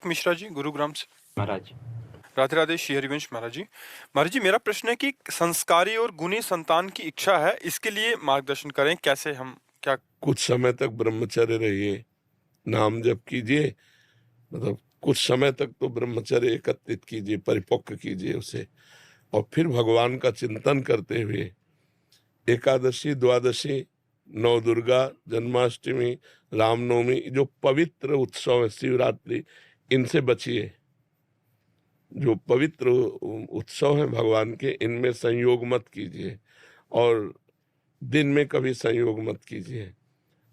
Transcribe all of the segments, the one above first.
मिश्रा जी, गुरुग्राम से। महाराज। राधे राधे श्री हरिवंश महाराज जी। महाराज जी, मेरा प्रश्न है कि संस्कारी और गुणी संतान की इच्छा है, इसके लिए मार्गदर्शन करें, कैसे हम क्या। कुछ समय तक ब्रह्मचर्य रहिए, नाम जप कीजिए, मतलब कुछ समय तक तो ब्रह्मचर्य एकत्रित कीजिए, परिपक्व कीजिए उसे, और फिर भगवान का चिंतन करते हुए एकादशी, द्वादशी, नौ दुर्गा, जन्माष्टमी, रामनवमी, जो पवित्र उत्सव है, शिवरात्रि, इनसे बचिए। जो पवित्र उत्सव है भगवान के, इनमें संयोग मत कीजिए, और दिन में कभी संयोग मत कीजिए।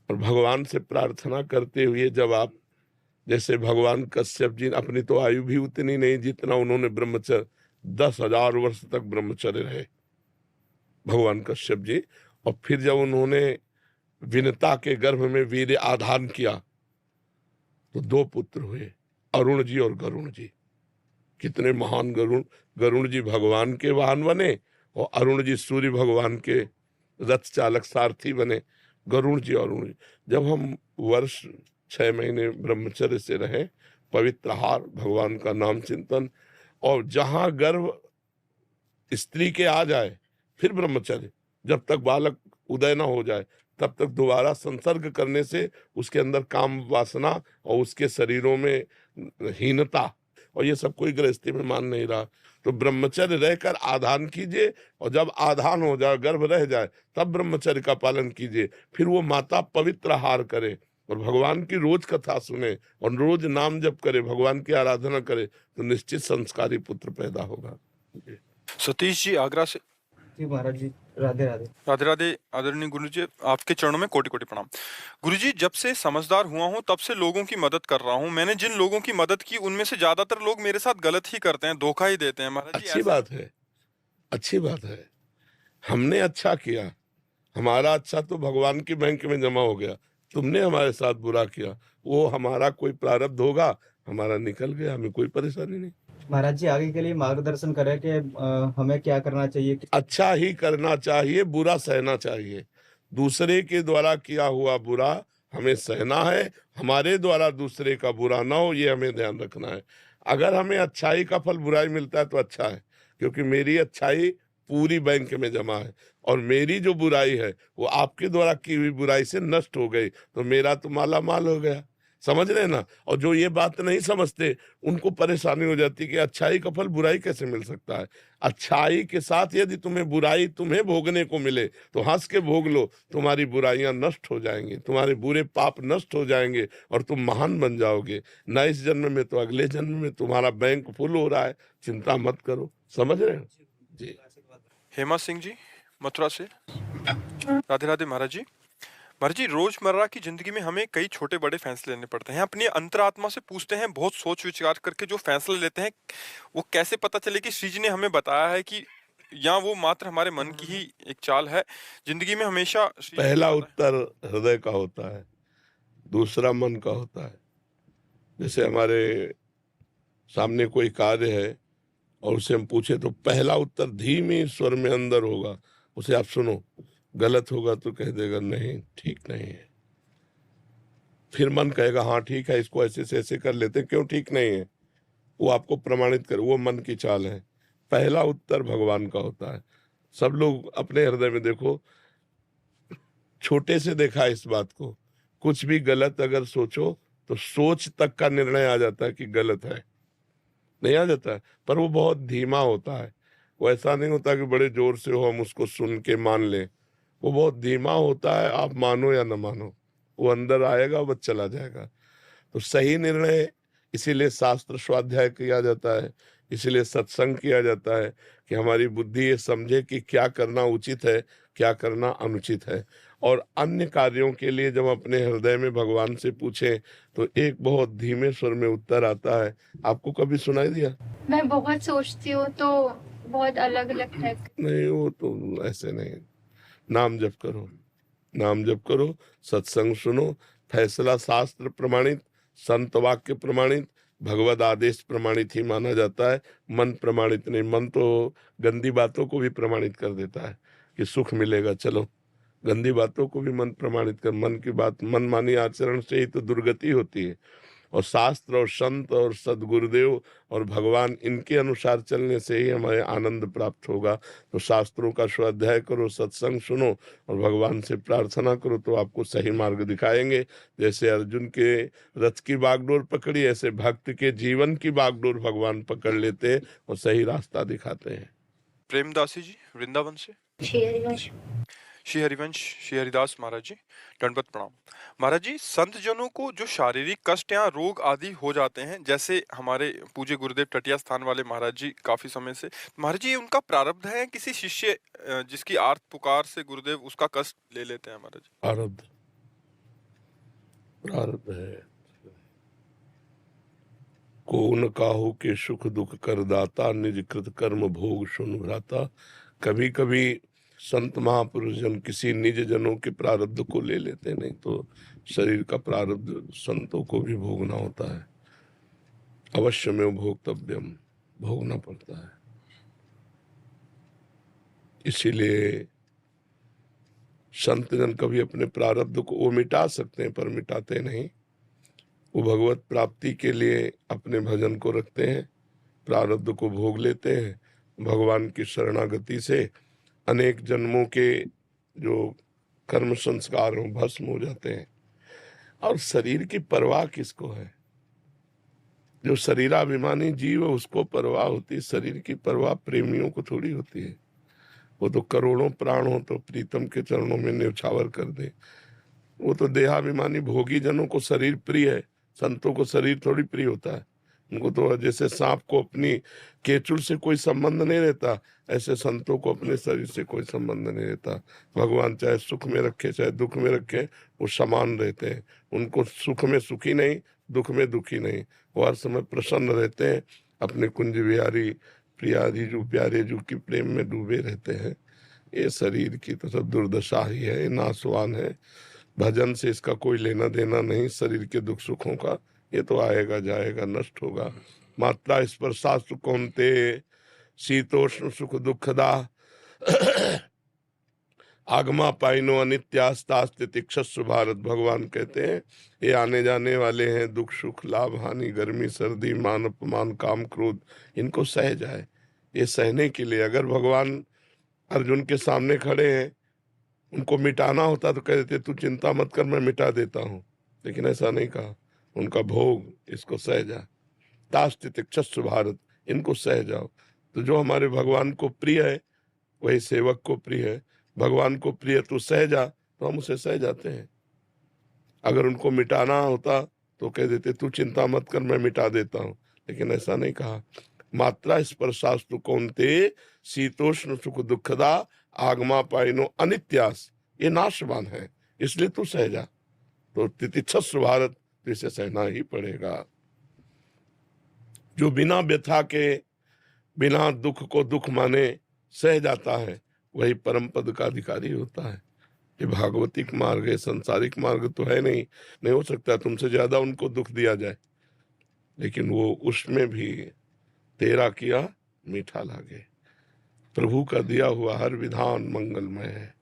और भगवान से प्रार्थना करते हुए, जब आप, जैसे भगवान कश्यप जी, अपनी तो आयु भी उतनी नहीं जितना उन्होंने ब्रह्मचर्य, 10,000 वर्ष तक ब्रह्मचर्य रहे भगवान कश्यप जी। और फिर जब उन्होंने विनता के गर्भ में वीर्य आधान किया तो 2 पुत्र हुए, अरुण जी और गरुण जी। कितने महान गरुण जी भगवान के वाहन बने, और अरुण जी सूर्य भगवान के रथ चालक सारथी बने। गरुण जी और अरुण जी, जब हम वर्ष 6 महीने ब्रह्मचर्य से रहे, पवित्र आहार, भगवान का नाम चिंतन, और जहां गर्भ स्त्री के आ जाए फिर ब्रह्मचर्य, जब तक बालक उदय ना हो जाए तब तक दोबारा संसर्ग करने से उसके अंदर काम वासना और उसके शरीरों में हीनता, और ये सब कोई गृहस्थी में मान नहीं रहा। तो ब्रह्मचर्य रहकर आधान कीजिए, और जब आधान हो जाए, गर्भ रह जाए, तब ब्रह्मचर्य का पालन कीजिए। फिर वो माता पवित्र आहार करे और भगवान की रोज कथा सुने और रोज नाम जप करे, भगवान की आराधना करे, तो निश्चित संस्कारी पुत्र पैदा होगा। सतीश जी, आगरा से। जी महाराज जी, राधे राधे। राधे राधे आदरणीय गुरु जी, आपके चरणों में कोटि कोटि प्रणाम। गुरु जी, जब से समझदार हुआ हूँ तब से लोगों की मदद कर रहा हूँ। मैंने जिन लोगों की मदद की उनमें से ज्यादातर लोग मेरे साथ गलत ही करते हैं, धोखा ही देते हैं महाराज जी। अच्छी बात है, अच्छी बात है। हमने अच्छा किया, हमारा अच्छा तो भगवान की बैंक में जमा हो गया। तुमने हमारे साथ बुरा किया, वो हमारा कोई प्रारब्ध होगा, हमारा निकल गया, हमें कोई परेशानी नहीं। महाराज जी, आगे के लिए मार्गदर्शन करें कि हमें क्या करना चाहिए। अच्छा ही करना चाहिए, बुरा सहना चाहिए। दूसरे के द्वारा किया हुआ बुरा हमें सहना है, हमारे द्वारा दूसरे का बुरा ना हो, ये हमें ध्यान रखना है। अगर हमें अच्छाई का फल बुराई मिलता है तो अच्छा है, क्योंकि मेरी अच्छाई पूरी बैंक में जमा है, और मेरी जो बुराई है वो आपके द्वारा की हुई बुराई से नष्ट हो गई, तो मेरा तो माला माल हो गया। समझ रहे ना? और जो ये बात नहीं समझते उनको परेशानी हो जाती कि अच्छाई का फल बुराई कैसे मिल सकता है। अच्छाई के साथ यदि तुम्हें बुराई तुम्हें भोगने को मिले तो हंस के भोग लो, तुम्हारी बुराइयां नष्ट हो जाएंगी, तुम्हारे बुरे पाप नष्ट हो जाएंगे और तुम महान बन जाओगे। न इस जन्म में तो अगले जन्म में तुम्हारा बैंक फुल हो रहा है, चिंता मत करो। समझ रहे हो जी? हेमा सिंह जी, मथुरा से। राधे राधे महाराज जी। महाराज जी, रोजमर्रा की जिंदगी में हमें कई छोटे बड़े फैसले लेने पड़ते हैं। अपनी अंतरात्मा से पूछते हैं, बहुत सोच विचार करके जो फैसले लेते हैं, वो कैसे पता चले कि श्री जी ने हमें बताया है कि या वो मात्र हमारे मन की ही एक चाल है। जिंदगी में हमेशा पहला उत्तर हृदय का होता है, दूसरा मन का होता है। जैसे हमारे सामने कोई कार्य है और उसे हम पूछे तो पहला उत्तर धीमे स्वर में अंदर होगा, उसे आप सुनो। गलत होगा तो कह देगा नहीं, ठीक नहीं है। फिर मन कहेगा हाँ ठीक है, इसको ऐसे से ऐसे कर लेते, क्यों ठीक नहीं है, वो आपको प्रमाणित कर, वो मन की चाल है। पहला उत्तर भगवान का होता है। सब लोग अपने हृदय में देखो, छोटे से देखा इस बात को, कुछ भी गलत अगर सोचो तो सोच तक का निर्णय आ जाता है कि गलत है, नहीं आ जाता है, पर वो बहुत धीमा होता है। वो ऐसा नहीं होता कि बड़े जोर से हो हम उसको सुन के मान लें, वो बहुत धीमा होता है। आप मानो या न मानो, वो अंदर आएगा, वो चला जाएगा। तो सही निर्णय, इसीलिए शास्त्र स्वाध्याय किया जाता है, इसीलिए सत्संग किया जाता है कि हमारी बुद्धि ये समझे कि क्या करना उचित है, क्या करना अनुचित है। और अन्य कार्यों के लिए जब अपने हृदय में भगवान से पूछें तो एक बहुत धीमे स्वर में उत्तर आता है। आपको कभी सुनाई दिया? मैं बहुत सोचती हूँ तो बहुत अलग अलग है। नहीं, वो तो ऐसे नहीं। नाम जप करो, नाम जप करो, सत्संग सुनो, फैसला शास्त्र प्रमाणित, संत वाक्य प्रमाणित, भगवद आदेश प्रमाणित ही माना जाता है। मन प्रमाणित नहीं। मन तो गंदी बातों को भी प्रमाणित कर देता है कि सुख मिलेगा, चलो। गंदी बातों को भी मन प्रमाणित कर, मन की बात, मन मानी आचरण से ही तो दुर्गति होती है। और शास्त्र और संत और सदगुरुदेव और भगवान इनके अनुसार चलने से ही हमें आनंद प्राप्त होगा। तो शास्त्रों का स्वाध्याय करो, सत्संग सुनो और भगवान से प्रार्थना करो, तो आपको सही मार्ग दिखाएंगे। जैसे अर्जुन के रथ की बागडोर पकड़ी, ऐसे भक्त के जीवन की बागडोर भगवान पकड़ लेते हैं और सही रास्ता दिखाते हैं। प्रेमदासी जी वृंदावन से। श्री हरिवंश। श्री हरिवंश, श्री हरिदास महाराज जी, दंडवत प्रणाम। महाराज जी, संत जनों को जो शारीरिक कष्ट या रोग आदि हो जाते हैं, जैसे हमारे पूज्य गुरुदेव टटिया स्थान वाले महाराज जी काफी समय से, महाराज जी उनका प्रारब्ध है किसी शिष्य जिसकी आर्त पुकार से गुरुदेव उसका कष्ट ले लेते हैं महाराज जी? प्रारब्ध प्रारब्ध है। को न काहू के सुख दुख कर दाता, निज कृत कर्म भोग सुन भ्राता। कभी कभी संत महापुरुष जन किसी निज जनों के प्रारब्ध को ले लेते, नहीं तो शरीर का प्रारब्ध संतों को भी भोगना होता है। अवश्य में भोक्तव्यम, भोगना पड़ता है। इसीलिए संत जन कभी अपने प्रारब्ध को वो मिटा सकते हैं पर मिटाते नहीं। वो भगवत प्राप्ति के लिए अपने भजन को रखते हैं, प्रारब्ध को भोग लेते हैं। भगवान की शरणागति से अनेक जन्मों के जो कर्म संस्कार हो भस्म हो जाते हैं। और शरीर की परवाह किसको है? जो शरीराभिमानी जीव है उसको परवाह होती है। शरीर की परवाह प्रेमियों को थोड़ी होती है। वो तो करोड़ों प्राण हो तो प्रीतम के चरणों में न्यौछावर कर दे। वो तो देहाभिमानी भोगी जनों को शरीर प्रिय है, संतों को शरीर थोड़ी प्रिय होता है। उनको तो जैसे सांप को अपनी केचुल से कोई संबंध नहीं रहता, ऐसे संतों को अपने शरीर से कोई संबंध नहीं रहता। भगवान चाहे सुख में रखे चाहे दुख में रखे, वो समान रहते हैं। उनको सुख में सुखी नहीं, दुख में दुखी नहीं, वो हर समय प्रसन्न रहते हैं। अपने कुंज बिहारी प्रियाधि जो प्यारे जो की प्रेम में डूबे रहते हैं। ये शरीर की तो सब दुर्दशा ही है, नासवान है। भजन से इसका कोई लेना देना नहीं। शरीर के दुख सुखों का ये तो आएगा जाएगा, नष्ट होगा। मात्रा स्पर्शा सुखोन्ते शीतोष्ण सुख दुखदा आगमा पाइनो अनित्यास्तास्तितिक्षस्व भारत। भगवान कहते हैं ये आने जाने वाले हैं, दुख सुख लाभ हानि गर्मी सर्दी मान अपमान काम क्रोध, इनको सह जाए। ये सहने के लिए अगर भगवान अर्जुन के सामने खड़े हैं, उनको मिटाना होता तो कह देते तू चिंता मत कर मैं मिटा देता हूँ, लेकिन ऐसा नहीं कहा। उनका भोग इसको सह जा, तास्तितिक्षस्व भारत, इनको सह जाओ। तो जो हमारे भगवान को प्रिय है वही सेवक को प्रिय है। भगवान को प्रिय तो सह जा, तो हम उसे सह जाते हैं। अगर उनको मिटाना होता तो कह देते तू चिंता मत कर मैं मिटा देता हूँ, लेकिन ऐसा नहीं कहा। मात्रा स्पर्शास्तु कौन्ते शीतोष्ण सुख दुखदा आगमा पाइनो अनित्यास, ये नाशवान है, इसलिए तू सह जा। तो तितिक्षस्व भारत, तो इसे सहना ही पड़ेगा। जो बिना व्यथा के बिना दुख को दुख माने सह जाता है वही परम पद का अधिकारी होता है। ये भागवतिक मार्ग है, संसारिक मार्ग तो है नहीं। नहीं हो सकता तुमसे ज्यादा उनको दुख दिया जाए, लेकिन वो उसमें भी तेरा किया मीठा लागे। प्रभु का दिया हुआ हर विधान मंगलमय है।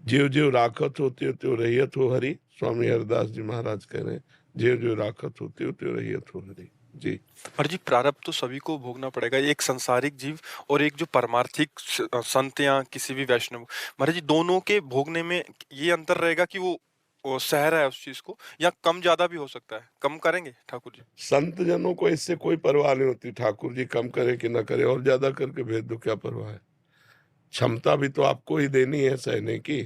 जीव जीव राखत होते हो त्यो रहियत हो हरि। स्वामी हरिदास जी महाराज कह रहे हैं जीव जीव राखत होते हो त्यो रहियत हो हरि जी। और जी प्रारब्ध तो सभी को भोगना पड़ेगा, एक संसारिक जीव और एक जो परमार्थिक संत या किसी भी वैष्णव। महाराज जी दोनों के भोगने में ये अंतर रहेगा कि वो सह रहा है उस चीज को, या कम ज्यादा भी हो सकता है? कम करेंगे ठाकुर जी? संत जनों को इससे कोई परवाह नहीं होती, ठाकुर जी कम करे कि ना करे, और ज्यादा करके भेज दो, क्या परवाह है। क्षमता भी तो आपको ही देनी है सहने की।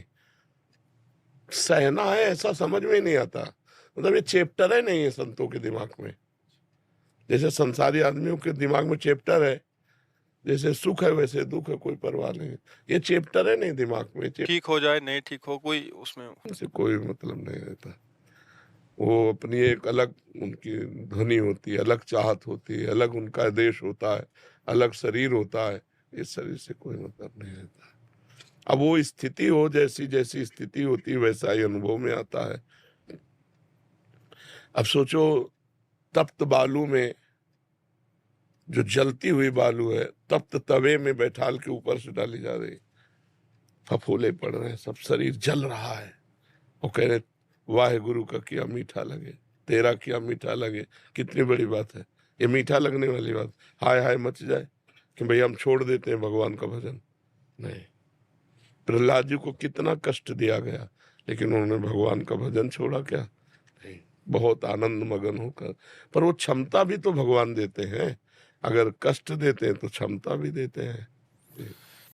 सहना है ऐसा समझ में नहीं आता, मतलब ये चैप्टर है नहीं है संतों के दिमाग में। जैसे संसारी आदमियों के दिमाग में चैप्टर है, जैसे सुख है वैसे दुख है, कोई परवाह नहीं। ये चैप्टर है नहीं दिमाग में। ठीक हो जाए नहीं ठीक हो, कोई उसमें से कोई मतलब नहीं रहता। वो अपनी एक अलग उनकी ध्वनि होती है, अलग चाहत होती है, अलग उनका देश होता है, अलग शरीर होता है। इस शरीर से कोई मतलब नहीं रहता। अब वो स्थिति हो, जैसी जैसी स्थिति होती है वैसा ही अनुभव में आता है। अब सोचो तप्त बालू में, जो जलती हुई बालू है, तप्त तवे में बैठाल के ऊपर से डाली जा रही, फफोले पड़ रहे हैं, सब शरीर जल रहा है, वो कह रहे वाहे गुरु का किया मीठा लगे। तेरा क्या मीठा लगे, कितनी बड़ी बात है ये, मीठा लगने वाली बात। हाय हाय मच जाए कि भाई हम छोड़ देते हैं भगवान का भजन, नहीं। प्रहलाद जी को कितना कष्ट दिया गया, लेकिन उन्होंने भगवान का भजन छोड़ा क्या? नहीं, बहुत आनंद मगन होकर। पर वो क्षमता भी तो भगवान देते हैं, अगर कष्ट देते हैं तो क्षमता भी देते हैं।